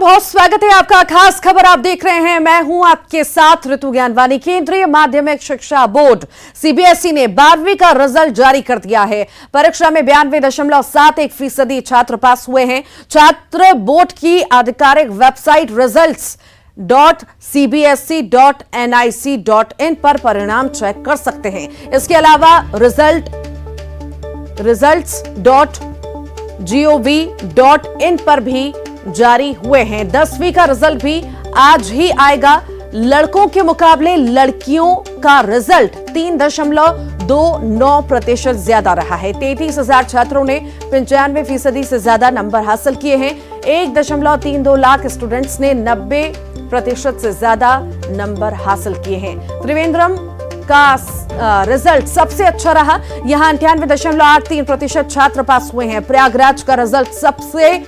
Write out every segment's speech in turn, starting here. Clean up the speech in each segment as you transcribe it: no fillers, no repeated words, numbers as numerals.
बहुत स्वागत है आपका। खास खबर आप देख रहे हैं, मैं हूं आपके साथ ऋतु ज्ञानवानी। केंद्रीय माध्यमिक शिक्षा बोर्ड सीबीएसई ने 12वीं का रिजल्ट जारी कर दिया है। परीक्षा में 92.71% छात्र पास हुए हैं। छात्र बोर्ड की आधिकारिक वेबसाइट results.cbsc.nic.in पर परिणाम चेक कर सकते हैं। इसके अलावा results.gov.in पर भी जारी हुए हैं। 10वीं का रिजल्ट भी आज ही आएगा। लड़कों के मुकाबले लड़कियों का रिजल्ट 3.29% ज्यादा रहा है। 33,000 छात्रों ने 95% से ज्यादा नंबर हासिल किए हैं। 1.32 लाख स्टूडेंट्स ने 90% से ज्यादा नंबर हासिल किए हैं। त्रिवेंद्रम का रिजल्ट सबसे अच्छा रहा। यहां 98.83% छात्र पास हुए हैं। प्रयागराज का रिजल्ट सबसे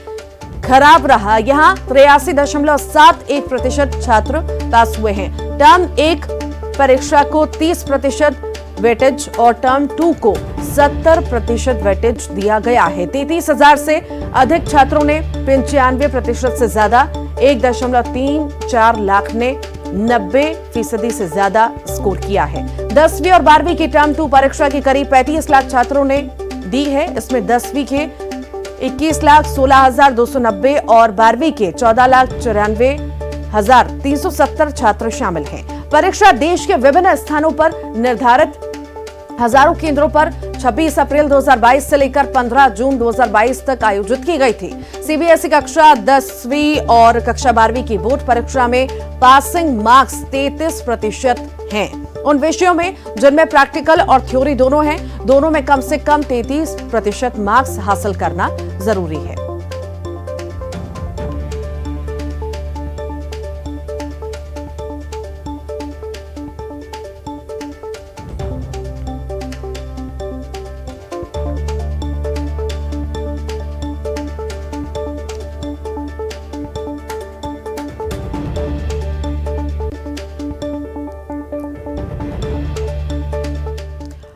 खराब रहा। यहां 83.71% छात्र पास हुए हैं। टर्म 1 परीक्षा को 30% वेटेज और टर्म 2 को 70% वेटेज दिया गया है। 33,000 से अधिक छात्रों ने 95% से ज्यादा, 1.34 लाख ने 90% से ज्यादा स्कोर किया है। 10वीं और 12वीं की टर्म 2 परीक्षा की करीब 35 लाख छात्रों ने दी है। इसमें 10वीं के 21,16,290 और 12वीं के 14,94,370 छात्र शामिल हैं। परीक्षा देश के विभिन्न स्थानों पर निर्धारित हजारों केंद्रों पर 26 अप्रैल 2022 से लेकर 15 जून 2022 तक आयोजित की गई थी। सीबीएसई कक्षा 10वीं और कक्षा 12वीं की बोर्ड परीक्षा में पासिंग मार्क्स 33% हैं। उन विषयों में जिनमें प्रैक्टिकल और थ्योरी दोनों हैं, दोनों में कम से कम 33% मार्क्स हासिल करना जरूरी है।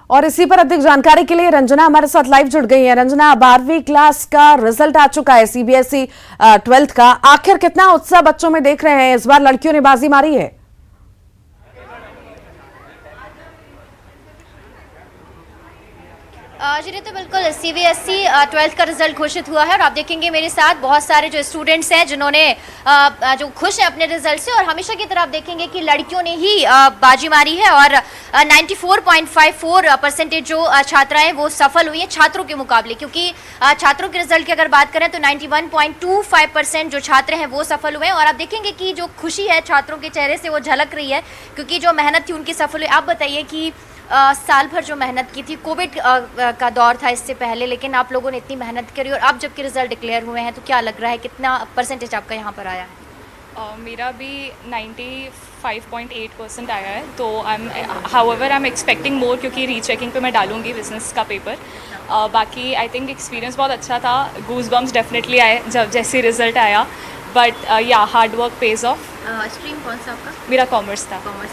और इसी पर अधिक जानकारी के लिए रंजना हमारे साथ लाइव जुड़ गई है। रंजना, 12वीं क्लास का रिजल्ट आ चुका है, सीबीएसई 12th का। आखिर कितना उत्साह बच्चों में देख रहे हैं? इस बार लड़कियों ने बाजी मारी है। जी तो बिल्कुल सीबीएसई 12th का रिजल्ट घोषित हुआ है और आप देखेंगे मेरे साथ बहुत सारे जो स्टूडेंट्स हैं जिन्होंने जो खुश हैं अपने रिजल्ट से। और हमेशा की तरह आप देखेंगे कि लड़कियों ने ही बाजी मारी है और 94.54% जो छात्राएं वो सफल हुई हैं छात्रों के मुकाबले, क्योंकि छात्रों के रिजल्ट की अगर बात करें तो 91.25% जो छात्र हैं वो सफल हुए हैं। और आप देखेंगे कि जो खुशी है छात्रों के चेहरे से वो झलक रही है, क्योंकि जो मेहनत थी उनकी सफल हुई। आप बताइए कि साल भर जो मेहनत की थी, कोविड का दौर था इससे पहले, लेकिन आप लोगों ने इतनी मेहनत करी और अब जबकि रिजल्ट डिक्लेयर हुए हैं तो क्या लग रहा है, कितना परसेंटेज आपका यहाँ पर आया है? मेरा भी 95.8% आया है। तो आई एम एक्सपेक्टिंग मोर, क्योंकि रीचेकिंग पे मैं डालूंगी बिजनेस का पेपर। बाकी आई थिंक एक्सपीरियंस बहुत अच्छा था। गूज बम्स डेफिनेटली आए जब जैसे रिजल्ट आया, बट या hard work page of. Stream कौन सा आपका? मेरा कॉमर्स था। कॉमर्स।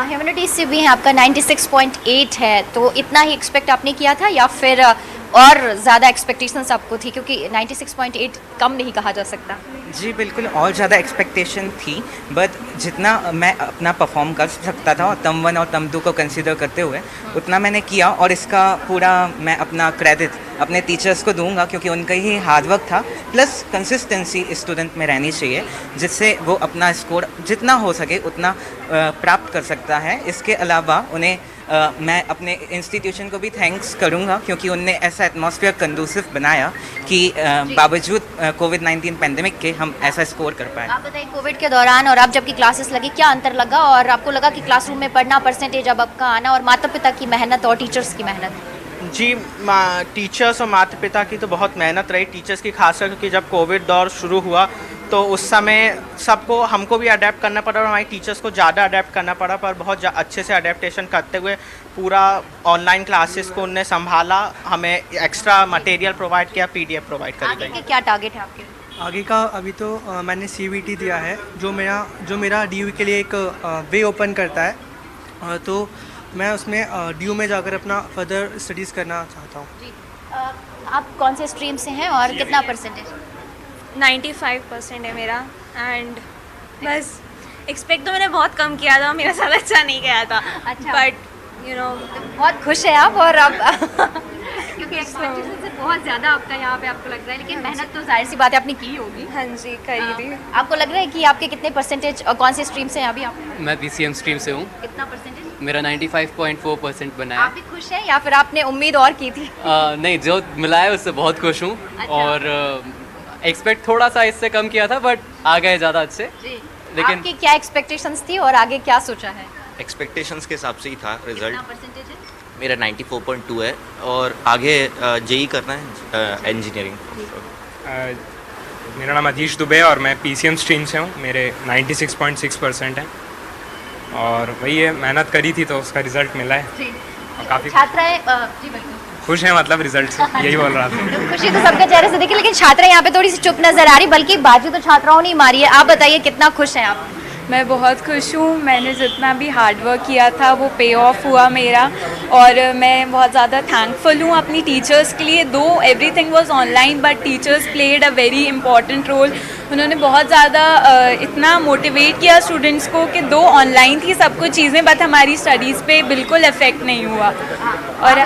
ह्यूमैनिटीज से भी है आपका 96.8 है, तो इतना ही एक्सपेक्ट आपने किया था या फिर और ज़्यादा एक्सपेक्टेशंस आपको थी, क्योंकि 96.8 कम नहीं कहा जा सकता? जी बिल्कुल, और ज़्यादा एक्सपेक्टेशन थी, बट जितना मैं अपना परफॉर्म कर सकता था टर्म 1 और टर्म 2 को कंसीडर करते हुए उतना मैंने किया। और इसका पूरा मैं अपना क्रेडिट अपने टीचर्स को दूंगा, क्योंकि उनका ही हार्डवर्क था, प्लस कंसिस्टेंसी स्टूडेंट में रहनी चाहिए, जिससे वो अपना स्कोर जितना हो सके उतना प्राप्त कर सकता है। इसके अलावा उन्हें मैं अपने इंस्टीट्यूशन को भी थैंक्स करूंगा, क्योंकि उनने ऐसा एटमॉस्फेयर कंडूसिव बनाया कि बावजूद कोविड-19 पेंडेमिक के हम ऐसा स्कोर कर पाए। आप बताइए, कोविड के दौरान और अब जबकि क्लासेस लगी, क्या अंतर लगा? और आपको लगा कि क्लासरूम में पढ़ना, परसेंटेज अब आपका आना, और माता पिता की मेहनत और टीचर्स की मेहनत? जी, टीचर्स और माता पिता की तो बहुत मेहनत रही। टीचर्स की खासकर क्योंकि जब कोविड दौर शुरू हुआ तो उस समय सबको, हमको भी अडेप्ट करना पड़ा और हमारी टीचर्स को ज़्यादा अडेप्ट करना पड़ा, पर बहुत अच्छे से अडेप्टेशन करते हुए पूरा ऑनलाइन क्लासेस को उनने संभाला। हमें एक्स्ट्रा मटेरियल प्रोवाइड किया, पीडीएफ प्रोवाइड करी गई। आगे के क्या टारगेट है आपके? आगे का अभी तो मैंने सीवीटी दिया है, जो मेरा डीयू के लिए एक वे ओपन करता है। तो मैं उसमें डीयू में जाकर अपना फर्दर स्टडीज़ करना चाहता हूँ। आप कौन से स्ट्रीम से हैं और कितना परसेंटेज? 95% है मेरा। एंड बस एक्सपेक्ट तो मैंने बहुत कम किया था, मेरे साथ अच्छा नहीं गया था, अच्छा। बट यू नो बहुत खुश है आप और अब क्योंकि एक्सपेक्टेशन से बहुत ज़्यादा आपका यहाँ पे आपको लग रहा है, लेकिन मेहनत तो जाहिर सी बात है आपने की होगी। हाँ जी करी थी। आपको लग रहा है कि आपके कितने परसेंटेज और कौन से स्ट्रीम से हैं अभी आप? मैं PCM स्ट्रीम से हूँ। कितना परसेंटेज? मेरा 95.4% बना आप है। भी खुश हैं या फिर आपने उम्मीद और की थी? नहीं, जो मिला है उससे बहुत खुश हूँ। अच्छा। और एक्सपेक्ट थोड़ा सा इससे कम किया था, बट आ गए ज़्यादा अच्छे। जी। लेकिन आपकी क्या एक्सपेक्टेशंस थी और आगे क्या सोचा है? एक्सपेक्टेशंस के हिसाब से ही था कितना रिजल्ट। परसेंटेज है? मेरा 94.2 है और आगे जेई करना है इंजीनियरिंग। मेरा नाम अधीश दुबे और मैं PCM स्ट्रीम से हूँ। मेरे 96.6% हैं और वही है, मेहनत करी थी तो उसका रिज़ल्ट मिला है। जी। और काफ़ी छात्राएं जी बिल्कुल खुश हैं, मतलब रिजल्ट से, यही बोल रहा था। तो खुशी तो सबके चेहरे से दिखी, लेकिन छात्रा यहाँ पे थोड़ी सी चुप नजर आ रही, बल्कि बाजी तो छात्राओं ने मारी है। आप बताइए कितना खुश हैं आप? मैं बहुत खुश हूँ। मैंने जितना भी हार्ड वर्क किया था वो पे ऑफ हुआ मेरा, और मैं बहुत ज़्यादा थैंकफुल हूँ अपनी टीचर्स के लिए। Though everything was online but teachers played a very important role. उन्होंने बहुत ज़्यादा इतना मोटिवेट किया स्टूडेंट्स को कि दो ऑनलाइन थी सब कुछ चीज़ें, बट हमारी स्टडीज़ पे बिल्कुल इफेक्ट नहीं हुआ। और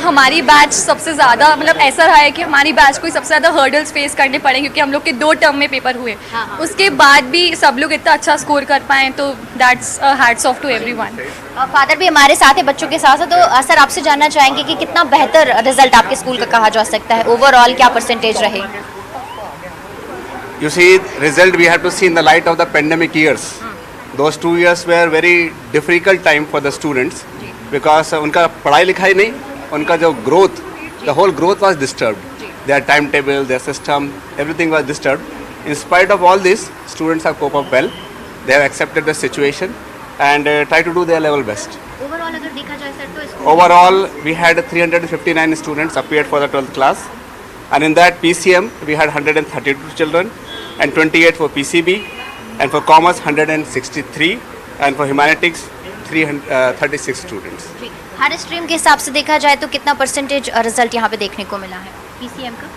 हमारी बैच सबसे ज़्यादा मतलब ऐसा रहा है कि हमारी बैच को सबसे ज़्यादा हर्डल्स फेस करने पड़े, क्योंकि हम लोग के 2 टर्म में पेपर हुए। उसके बाद भी सब लोग इतना अच्छा स्कोर कर पाएँ, तो that's hats off to everyone. Father भी हमारे साथ है बच्चों के साथ, तो सर आपसे जानना चाहेंगे कि कितना बेहतर रिजल्ट आपके स्कूल का कहा जा सकता है? ओवरऑल क्या परसेंटेज रहे? You see, result we have to see in the light of the pandemic years. Those 2 years were very difficult time for the students because उनका पढ़ाई लिखाई नहीं, उनका जो growth, the whole growth was disturbed. Their timetable, their system, everything was disturbed. In spite of all this, students have coped up well. They have accepted the situation and try to do their level best. Overall अगर देखा जाए sir तो school Overall, we had 359 students appeared for the 12th class. And in that PCM, we had 132 children and 28 for PCB, and for commerce 163, and for humanities 336 students. Her stream के हिसाब से देखा जाए तो कितना परसेंटेज रिजल्ट यहाँ पे देखने को मिला है पीसीएम का?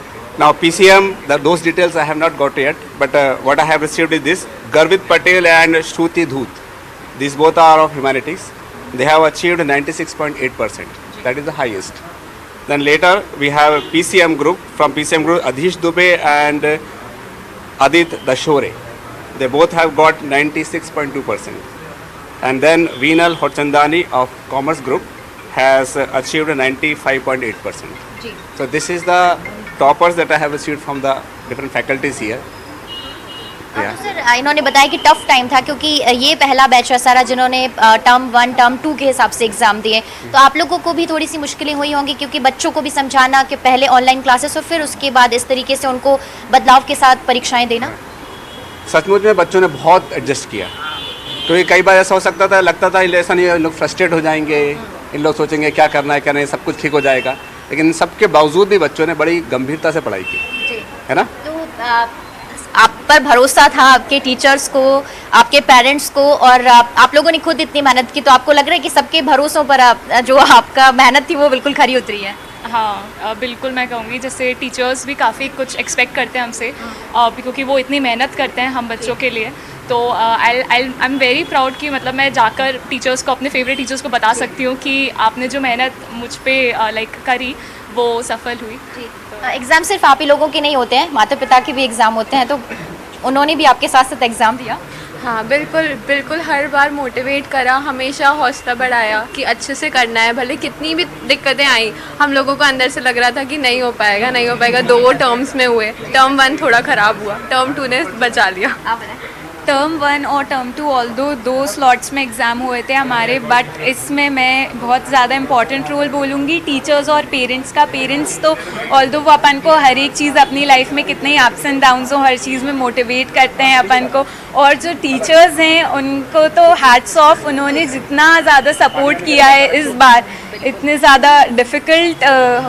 Now PCM, those details I have not got yet, but what I have received is this: Garvit Patel and Shruti Dhoot. These both are of humanities. They have achieved 96.8%. That is the highest. Then later we have a PCM group. From PCM group, Adhish Dubey and Adit Dashore. They both have got 96.2%. And then Veenal Hotchandani of Commerce Group has achieved 95.8%. So this is the toppers that I have received from the different faculties here. तो sir इन्होंने बताया कि tough time था, क्योंकि ये पहला batch है सारा जिन्होंने टर्म 1 टर्म 2 के हिसाब से एग्जाम दिए, तो आप लोगों को भी थोड़ी सी मुश्किलें हुई होंगी, क्योंकि बच्चों को भी समझाना कि पहले ऑनलाइन क्लासेस और फिर उसके बाद इस तरीके से उनको बदलाव के साथ परीक्षाएं देना। सचमुच में बच्चों ने बहुत एडजस्ट किया, क्योंकि कई बार ऐसा हो सकता था, लगता था ऐसा नहीं, इन लोग फ्रस्ट्रेट हो जाएंगे, इन लोग सोचेंगे क्या करना है क्या नहीं, सब कुछ ठीक हो जाएगा, लेकिन इन सब के बावजूद भी बच्चों ने बड़ी गंभीरता से पढ़ाई की, है ना। तो आप पर भरोसा था आपके टीचर्स को, आपके पेरेंट्स को, और आप लोगों ने खुद इतनी मेहनत की, तो आपको लग रहा है कि सबके भरोसों पर जो आपका मेहनत थी वो बिल्कुल खरी उतरी है? हाँ बिल्कुल, मैं कहूँगी जैसे टीचर्स भी काफ़ी कुछ एक्सपेक्ट करते हैं हमसे, क्योंकि वो इतनी मेहनत करते हैं हम बच्चों के लिए। तो आई एम वेरी प्राउड कि मतलब मैं जाकर टीचर्स को, अपने फेवरेट टीचर्स को बता सकती हूँ कि आपने जो मेहनत मुझ पर लाइक करी वो सफल हुई। एग्ज़ाम सिर्फ आप ही लोगों के नहीं होते हैं, माता पिता के भी एग्ज़ाम होते हैं, तो उन्होंने भी आपके साथ साथ एग्ज़ाम दिया? हाँ बिल्कुल बिल्कुल, हर बार मोटिवेट करा, हमेशा हौसला बढ़ाया कि अच्छे से करना है, भले कितनी भी दिक्कतें आई, हम लोगों को अंदर से लग रहा था कि नहीं हो पाएगा नहीं हो पाएगा। 2 टर्म्स में हुए, टर्म 1 थोड़ा ख़राब हुआ, टर्म 2 ने बचा लिया। आप बताएं। टर्म 1 और टर्म 2 ऑल्दो 2 स्लॉट्स में एग्ज़ाम हुए थे हमारे, बट इसमें मैं बहुत ज़्यादा इंपॉर्टेंट रोल बोलूँगी टीचर्स और पेरेंट्स का। पेरेंट्स तो ऑल्दो वो अपन को हर एक चीज़ अपनी लाइफ में कितने ही अप्स एंड डाउन्स हो, हर चीज़ में मोटिवेट करते हैं अपन को, और जो टीचर्स हैं उनको तो हैट्स ऑफ, उन्होंने जितना ज़्यादा सपोर्ट किया है इस बार, इतने ज़्यादा डिफ़िकल्ट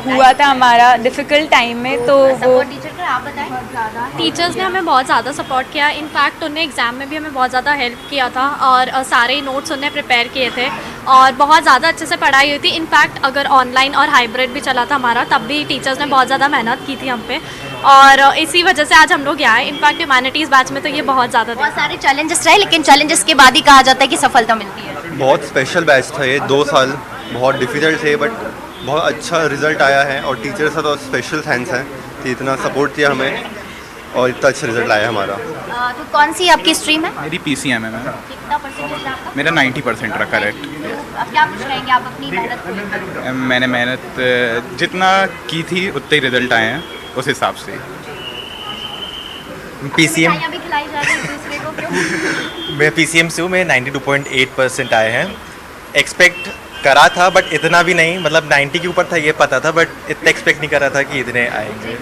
हुआ था हमारा डिफ़िकल्ट टाइम में, तो वो टीचर का आप बताएं। टीचर्स ने हमें बहुत ज़्यादा सपोर्ट किया, इनफैक्ट उन्हें एग्ज़ाम में भी हमें बहुत ज़्यादा हेल्प किया था, और सारे नोट्स उन्हें प्रिपेयर किए थे, और बहुत ज़्यादा अच्छे से पढ़ाई हुई थी। इनफैक्ट अगर ऑनलाइन और हाइब्रिड भी चला था हमारा, तब भी टीचर्स ने बहुत ज़्यादा मेहनत की थी हम पे, और इसी वजह से आज हम लोग यहाँ आए। इनफैक्ट ह्यूमैनिटीज़ बैच में तो ये बहुत ज़्यादा बहुत सारे चैलेंजेस रहे, लेकिन चैलेंजेस के बाद ही कहा जाता है कि सफलता मिलती है। बहुत स्पेशल बैच था ये, 2 साल बहुत डिफ़िकल्ट थे बट बहुत अच्छा रिजल्ट आया है और टीचर्स का तो स्पेशल थैंक्स है कि इतना सपोर्ट किया हमें और इतना अच्छा रिजल्ट आया हमारा। तो कौन सी आपकी स्ट्रीम है? मेरी PCM है मैम। कितना परसेंटेज है आपका? मेरा 90% रहा करेक्ट। अब क्या कुछ कहेंगे आप अपनी मेहनत को लेकर? मैंने मेहनत जितना की थी उतने ही रिजल्ट आए हैं उस हिसाब से। PCM मिठाइयाँ भी खिलाई जा रही है एक दूसरे को, क्यों? मैं PCM से हूँ, मेरे 92.8% आए हैं। एक्सपेक्ट करा था बट इतना भी नहीं, मतलब 90 के ऊपर था ये पता था, बट इतना एक्सपेक्ट नहीं करा था कि इतने आएंगे।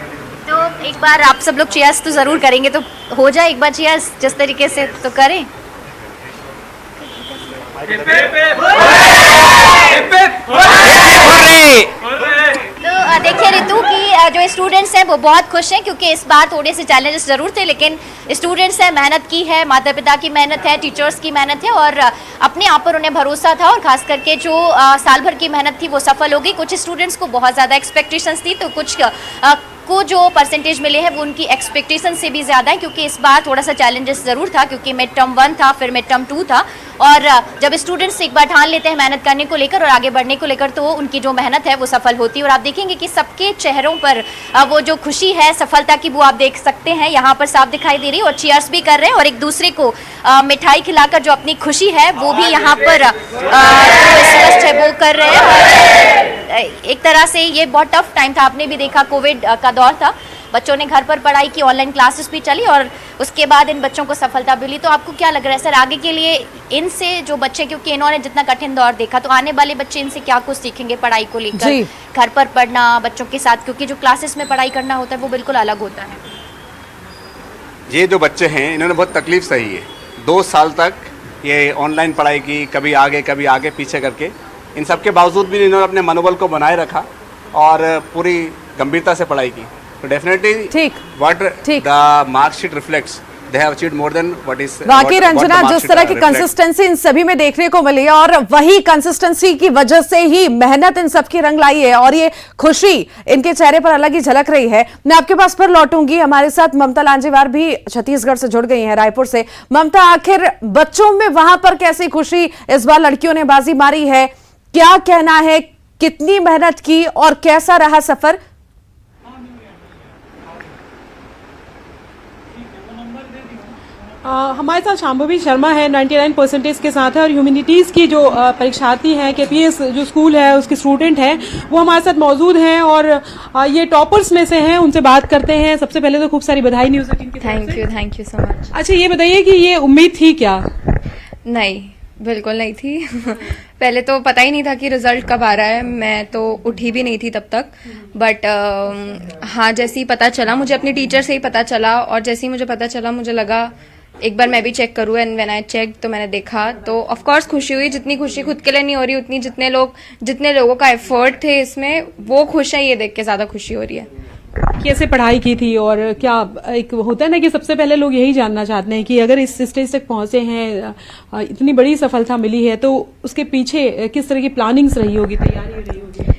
तो एक बार आप सब लोग चीयर्स तो ज़रूर करेंगे, तो हो जाए एक बार चीयर्स जिस तरीके से तो करें। तो देखिए रितु की जो स्टूडेंट्स हैं वो बहुत खुश हैं, क्योंकि इस बार थोड़े से चैलेंजेस ज़रूर थे, लेकिन स्टूडेंट्स हैं, मेहनत की है, माता पिता की मेहनत है, टीचर्स की मेहनत है और अपने आप पर उन्हें भरोसा था और खास करके जो साल भर की मेहनत थी वो सफल हो गई। कुछ स्टूडेंट्स को बहुत ज़्यादा एक्सपेक्टेशंस थी, तो कुछ को जो परसेंटेज मिले हैं वो उनकी एक्सपेक्टेशन से भी ज़्यादा है, क्योंकि इस बार थोड़ा सा चैलेंजेस ज़रूर था, क्योंकि मिड टर्म 1 था, फिर मिड टर्म 2 था। और जब स्टूडेंट्स एक बार ठान लेते हैं मेहनत करने को लेकर और आगे बढ़ने को लेकर, तो उनकी जो मेहनत है वो सफल होती है। और आप देखेंगे कि सबके चेहरों पर वो जो खुशी है सफलता की, वो आप देख सकते हैं यहाँ पर साफ दिखाई दे रही है। और चीयर्स भी कर रहे हैं और एक दूसरे को मिठाई खिलाकर जो अपनी खुशी है वो भी यहाँ पर स्पष्ट है वो कर रहे हैं। और एक तरह से ये बहुत टफ टाइम था, आपने भी देखा कोविड का दौर था, बच्चों ने घर पर पढ़ाई की, ऑनलाइन क्लासेस भी चली और उसके बाद इन बच्चों को सफलता मिली। तो आपको क्या लग रहा है सर आगे के लिए इनसे जो बच्चे, क्योंकि इन्होंने जितना कठिन दौर देखा, तो आने वाले बच्चे इनसे क्या कुछ सीखेंगे पढ़ाई को लेकर, घर पर पढ़ना बच्चों के साथ, क्योंकि जो क्लासेस में पढ़ाई करना होता है वो बिल्कुल अलग होता है। ये जो बच्चे हैं इन्होंने बहुत तकलीफ सही है, 2 साल तक ये ऑनलाइन पढ़ाई की, कभी आगे पीछे करके, इन सब के बावजूद भी इन्होंने अपने मनोबल को बनाए रखा और पूरी गंभीरता से पढ़ाई की। तो definitely what the marksheet reflects they have achieved more than what is वाकई रंजना, जिस तरह की कंसिस्टेंसी इन सभी में देखने को मिली है और वही कंसिस्टेंसी की वजह से ही मेहनत इन सब की रंग लाई है और ये खुशी इनके चेहरे पर अलग ही झलक रही है। मैं आपके पास फिर लौटूंगी, हमारे साथ ममता लांजेवार भी छत्तीसगढ़ से जुड़ गई हैं, रायपुर से। ममता, आखिर बच्चों में वहां पर कैसी खुशी, इस बार लड़कियों ने बाजी मारी है, क्या कहना है, कितनी मेहनत की और कैसा रहा सफर? हमारे साथ शांभवी शर्मा है, 99% के साथ है और ह्यूमैनिटीज़ की जो परीक्षार्थी हैं, KPS जो स्कूल है उसके स्टूडेंट हैं, वो हमारे साथ मौजूद हैं और ये टॉपर्स में से हैं। उनसे बात करते हैं। सबसे पहले तो खूब सारी बधाई न्यूज़ टीम की तरफ से। Thank you so much. अच्छा, ये बताइए कि ये उम्मीद थी क्या? नहीं, बिल्कुल नहीं थी। पहले तो पता ही नहीं था कि रिजल्ट कब आ रहा है, मैं तो उठी भी नहीं थी तब तक। बट हाँ, जैसे ही पता चला, मुझे अपने टीचर से ही पता चला और जैसे ही मुझे पता चला मुझे लगा एक बार मैं भी चेक करूँ। एंड व्हेन आई चेक तो मैंने देखा तो ऑफ कोर्स खुशी हुई। जितनी खुशी खुद के लिए नहीं हो रही, उतनी जितने लोगों का एफर्ट थे इसमें, वो खुश है, ये देख के ज़्यादा खुशी हो रही है। कैसे पढ़ाई की थी और क्या, एक होता है ना कि सबसे पहले लोग यही जानना चाहते हैं कि अगर इस स्टेज तक पहुंचे हैं, इतनी बड़ी सफलता मिली है, तो उसके पीछे किस तरह की प्लानिंग्स रही होगी, तैयारी रही होगी?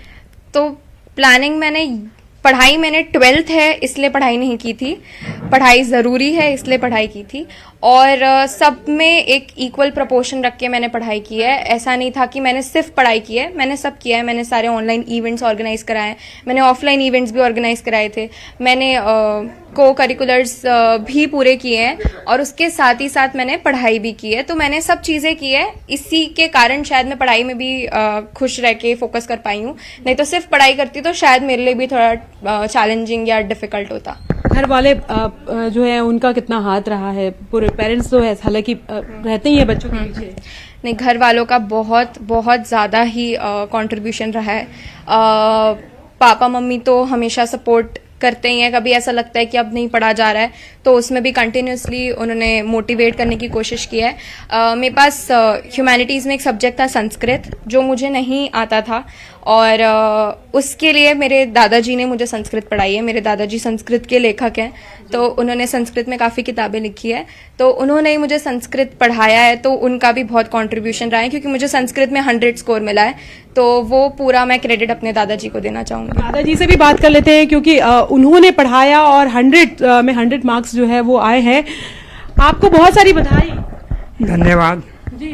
तो प्लानिंग पढ़ाई मैंने 12th है इसलिए पढ़ाई नहीं की थी, पढ़ाई ज़रूरी है इसलिए पढ़ाई की थी और सब में एक इक्वल प्रपोर्शन रख के मैंने पढ़ाई की है। ऐसा नहीं था कि मैंने सिर्फ पढ़ाई की है, मैंने सब किया है। मैंने सारे ऑनलाइन इवेंट्स ऑर्गेनाइज कराए, मैंने ऑफलाइन इवेंट्स भी ऑर्गेनाइज कराए थे, मैंने को करिकुलर्स भी पूरे किए हैं और उसके साथ ही साथ मैंने पढ़ाई भी की है। तो मैंने सब चीज़ें की है, इसी के कारण शायद मैं पढ़ाई में भी खुश रह के फोकस कर पाई हूँ। नहीं तो सिर्फ पढ़ाई करती तो शायद मेरे लिए भी थोड़ा चैलेंजिंग या डिफिकल्ट होता। घर वाले जो है उनका कितना हाथ रहा है? पूरे पेरेंट्स तो है, हालांकि रहते ही है बच्चों के पीछे। नहीं, घर वालों का बहुत बहुत ज़्यादा ही कंट्रीब्यूशन रहा है। पापा मम्मी तो हमेशा सपोर्ट करते ही हैं। कभी ऐसा लगता है कि अब नहीं पढ़ा जा रहा है तो उसमें भी कंटिन्यूसली उन्होंने मोटिवेट करने की कोशिश की है। मेरे पास ह्यूमैनिटीज़ में एक सब्जेक्ट था संस्कृत, जो मुझे नहीं आता था, और उसके लिए मेरे दादाजी ने मुझे संस्कृत पढ़ाई है। मेरे दादाजी संस्कृत के लेखक हैं, तो उन्होंने संस्कृत में काफ़ी किताबें लिखी है, तो उन्होंने ही मुझे संस्कृत पढ़ाया है, तो उनका भी बहुत कंट्रीब्यूशन रहा है, क्योंकि मुझे संस्कृत में 100 स्कोर मिला है, तो वो पूरा मैं क्रेडिट अपने दादाजी को देना चाहूँगी। दादाजी से भी बात कर लेते हैं, क्योंकि उन्होंने पढ़ाया और 100 में 100 मार्क्स जो है वो आए हैं। आपको बहुत सारी बधाई। धन्यवाद जी।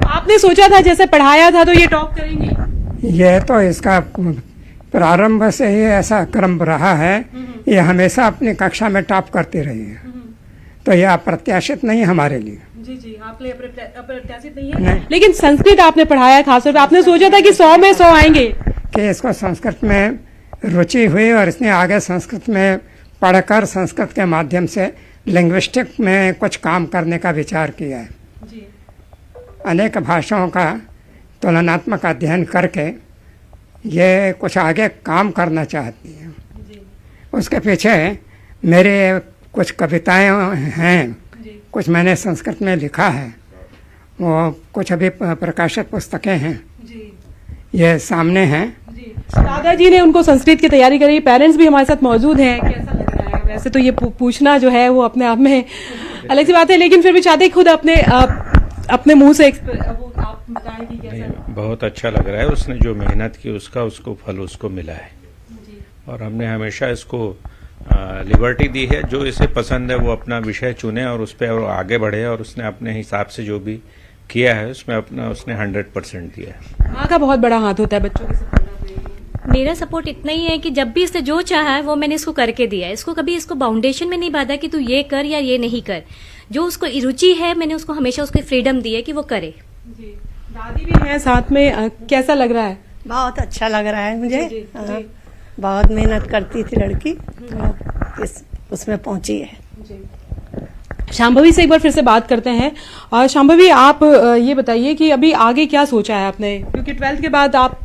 आपने सोचा था जैसे पढ़ाया था तो ये टॉप करेंगी? ये तो इसका प्रारंभ से ही ऐसा क्रम रहा है, ये हमेशा अपनी कक्षा में टॉप करती रही है, तो यह अप्रत्याशित नहीं हमारे लिए। जी जी, आपने अप्रत्याशित नहीं है, लेकिन संस्कृत आपने पढ़ाया, खासतौर पे आपने सोचा था कि 100 में 100 आएंगे? कि इसको संस्कृत में रुचि हुई और इसने आगे संस्कृत में पढ़कर संस्कृत के माध्यम से लिंग्विस्टिक में कुछ काम करने का विचार किया है। जी। अनेक भाषाओं का तुलनात्मक अध्ययन करके ये कुछ आगे काम करना चाहती है। उसके पीछे मेरे कुछ कविताएं हैं, कुछ मैंने संस्कृत में लिखा है, वो कुछ अभी प्रकाशित पुस्तकें हैं, ये सामने हैं। दादाजी ने उनको संस्कृत की तैयारी करी, पेरेंट्स भी हमारे साथ मौजूद हैं। कैसा लग रहा है? वैसे तो ये पूछना जो है वो अपने आप में अलग सी बात है, लेकिन फिर भी चाहते खुद अपने मुंह से आप बताएं कि कैसा। बहुत अच्छा लग रहा है, उसने जो मेहनत की उसको फल उसको मिला है, और हमने हमेशा इसको लिबर्टी दी है, जो इसे पसंद है वो अपना विषय चुने और उस पर आगे बढ़े, और उसने अपने हिसाब से जो भी किया है उसमें उसने 100% दिया है। माँ का बहुत बड़ा हाथ होता है बच्चों के सपोर्ट। मेरा सपोर्ट इतना ही है कि जब भी इससे जो चाहा है वो मैंने इसको करके दिया है, इसको कभी इसको बाउंडेशन में नहीं बांधा कि तू ये कर या ये नहीं कर, जो उसको रुचि है मैंने उसको हमेशा उसको फ्रीडम दी है कि वो करे। जी। दादी भी है साथ में, कैसा लग रहा है? बहुत अच्छा लग रहा है मुझे। जी, जी। बहुत मेहनत करती थी लड़की, उसमें पहुंची है। शांभवी से एक बार फिर से बात करते हैं। और शांभवी, आप ये बताइए कि अभी आगे क्या सोचा है आपने, क्योंकि 12th के बाद आप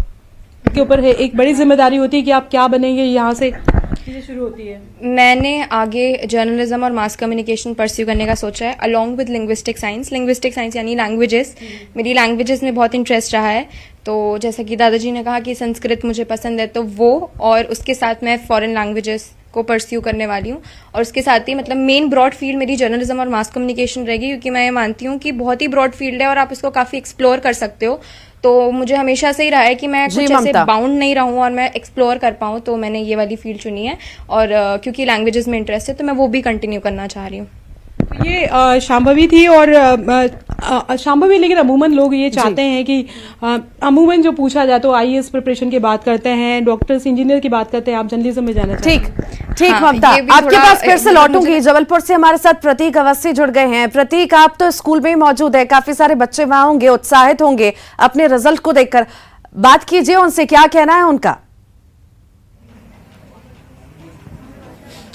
के ऊपर है एक बड़ी जिम्मेदारी होती है कि आप क्या बनेंगे, यहाँ से चीजें शुरू होती है। मैंने आगे जर्नलिज्म और मास कम्युनिकेशन परस्यू करने का सोचा है, अलॉन्ग विद लिंग्विस्टिक साइंस यानी लैंग्वेजेस। मेरी लैंग्वेजेस में बहुत इंटरेस्ट रहा है, तो जैसा कि दादाजी ने कहा कि संस्कृत मुझे पसंद है, तो वो और उसके साथ मैं फॉरेन लैंग्वेजेस को परस्यू करने वाली हूँ, और उसके साथ ही मतलब मेन ब्रॉड फील्ड मेरी जर्नलिज्म और मास कम्युनिकेशन रहेगी, क्योंकि मैं ये मानती हूँ कि बहुत ही ब्रॉड फील्ड है और आप इसको काफ़ी एक्सप्लोर कर सकते हो। तो मुझे हमेशा से ही रहा है कि मैं कुछ ऐसे बाउंड नहीं रहूँ और मैं एक्सप्लोर कर पाऊँ, तो मैंने ये वाली फील्ड चुनी है, और क्योंकि लैंग्वेजेस में इंटरेस्ट है तो मैं वो भी कंटिन्यू करना चाह रही हूँ। ये शांभवी थी, और शांभवी, लेकिन अमूमन लोग ये चाहते हैं कि अमूमन जो पूछा जाए तो IAS प्रिपरेशन की बात करते हैं, डॉक्टर्स, इंजीनियर की बात करते हैं, आप जर्नलिज्म में जाना चाहते हैं। ठीक ममता, आपके पास फिर से लौटूंगी। जबलपुर से हमारे साथ प्रतीक अवस्थी जुड़ गए हैं। प्रतीक, आप तो स्कूल में ही मौजूद है, काफी सारे बच्चे वहां होंगे, उत्साहित होंगे अपने रिजल्ट को देखकर, बात कीजिए उनसे, क्या कहना है उनका?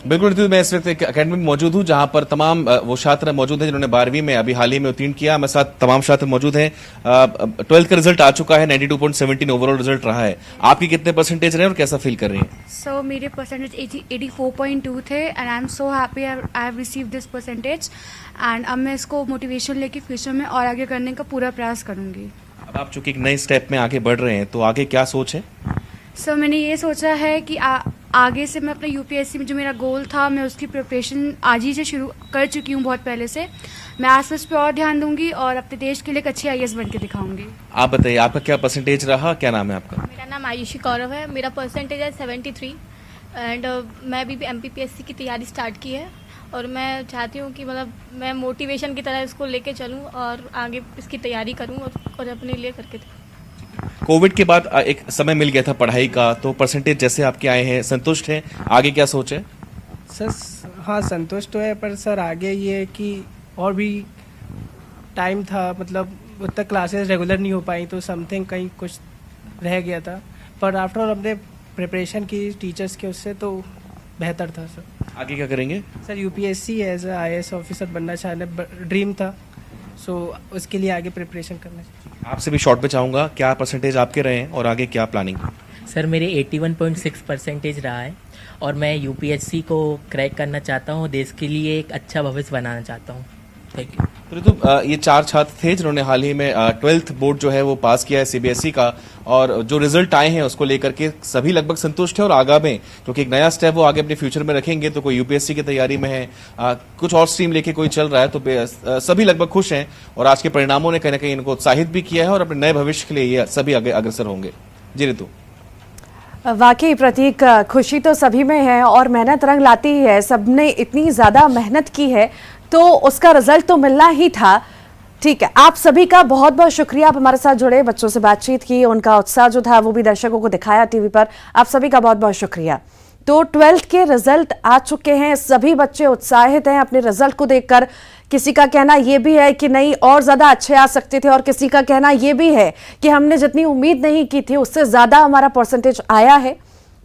बिल्कुल, मैं इस वक्त एक अकेडमी में मौजूद हूँ जहाँ पर तमाम वो छात्र मौजूद हैं जिन्होंने 12वीं में अभी हाल ही में उत्तीर्ण किया। मेरे साथ तमाम छात्र मौजूद हैं। 12th का रिजल्ट आ चुका है, 92.17 ओवरऑल रिजल्ट रहा है। आपकी कितने परसेंटेज रहे और कैसा फील कर रही हैं? सो मेरे परसेंटेज 84.2 थे, and I am so happy I have received this percentage, and अब मैं इसको मोटिवेशन लेके फ्यूचर में और आगे करने का पूरा प्रयास करूँगी। अब आप चूंकि एक नए स्टेप में आगे बढ़ रहे हैं, तो आगे क्या सोच है? सो मैंने ये सोचा है कि आगे से मैं अपना UPSC में जो मेरा गोल था, मैं उसकी प्रिपरेशन आज ही से शुरू कर चुकी हूँ, बहुत पहले से। मैं आसपास पे और ध्यान दूंगी और अपने देश के लिए एक अच्छी IAS बन के दिखाऊंगी। आप बताइए, आपका क्या परसेंटेज रहा, क्या नाम है आपका? मेरा नाम आयुषी कौरव है, मेरा परसेंटेज है 73, एंड मैं अभी भी MPPSC की तैयारी स्टार्ट की है, और मैं चाहती हूँ कि मतलब मैं मोटिवेशन की तरह इसको लेके चलूँ और आगे इसकी तैयारी करूँ और अपने लिए करके दिखाऊँ। कोविड के बाद एक समय मिल गया था पढ़ाई का, तो परसेंटेज जैसे आपके आए हैं, संतुष्ट हैं? आगे क्या सोच है? सर हाँ, संतुष्ट तो है, पर सर आगे ये कि और भी टाइम था, मतलब उतना क्लासेस रेगुलर नहीं हो पाई, तो समथिंग कहीं कुछ रह गया था, पर आफ्टर ऑल हमने प्रिपरेशन की टीचर्स के, उससे तो बेहतर था। सर आगे क्या करेंगे? Sir UPSC as a IAS officer बनना चाहने ड्रीम था, सो उसके लिए आगे प्रिपरेशन करना चाहिए। आपसे भी शॉर्ट में चाहूँगा, क्या परसेंटेज आपके रहे हैं और आगे क्या प्लानिंग? सर मेरे 81.6 परसेंटेज रहा है और मैं यूपीएससी को क्रैक करना चाहता हूँ, देश के लिए एक अच्छा भविष्य बनाना चाहता हूँ। Thank you. ऋतु, ये 4 छात्र थे जिन्होंने हाल ही में 12th बोर्ड जो है वो पास किया है सीबीएसई का, और जो रिजल्ट आए हैं उसको लेकर के सभी लगभग संतुष्ट हैं और आगामी क्योंकि एक नया स्टेप वो आगे अपने फ्यूचर में रखेंगे। तो कोई यूपीएससी की तैयारी में है, कुछ और स्ट्रीम लेके कोई चल रहा है, तो सभी लगभग खुश हैं और आज के परिणामों ने कहीं ना कहीं इनको उत्साहित भी किया है और अपने नए भविष्य के लिए ये सभी आगे अग्रसर होंगे। जी ऋतु। वाकई प्रतीक, खुशी तो सभी में है और मेहनत रंग लाती ही है। सबने इतनी ज्यादा मेहनत की है तो उसका रिजल्ट तो मिलना ही था। ठीक है, आप सभी का बहुत बहुत शुक्रिया। आप हमारे साथ जुड़े, बच्चों से बातचीत की, उनका उत्साह जो था वो भी दर्शकों को दिखाया टीवी पर। आप सभी का बहुत बहुत शुक्रिया। तो 12th के रिजल्ट आ चुके हैं, सभी बच्चे उत्साहित हैं अपने रिजल्ट को देखकर। किसी का कहना यह भी है कि नहीं और ज्यादा अच्छे आ सकते थे, और किसी का कहना यह भी है कि हमने जितनी उम्मीद नहीं की थी उससे ज्यादा हमारा परसेंटेज आया है।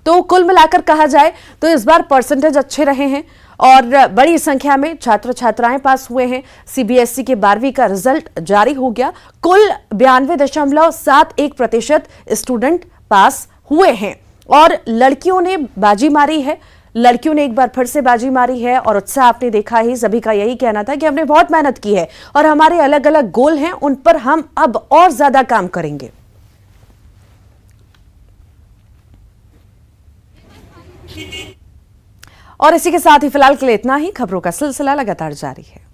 तो कुल मिलाकर कहा जाए तो इस बार परसेंटेज अच्छे रहे हैं और बड़ी संख्या में छात्र छात्राएं पास हुए हैं। सीबीएसई के 12वीं का रिजल्ट जारी हो गया। कुल 92.71% स्टूडेंट पास हुए हैं और लड़कियों ने बाजी मारी है। लड़कियों ने एक बार फिर से बाजी मारी है और उत्साह आपने देखा ही। सभी का यही कहना था कि हमने बहुत मेहनत की है और हमारे अलग अलग गोल हैं, उन पर हम अब और ज्यादा काम करेंगे। और इसी के साथ ही फिलहाल के लिए इतना ही। खबरों का सिलसिला लगातार जारी है।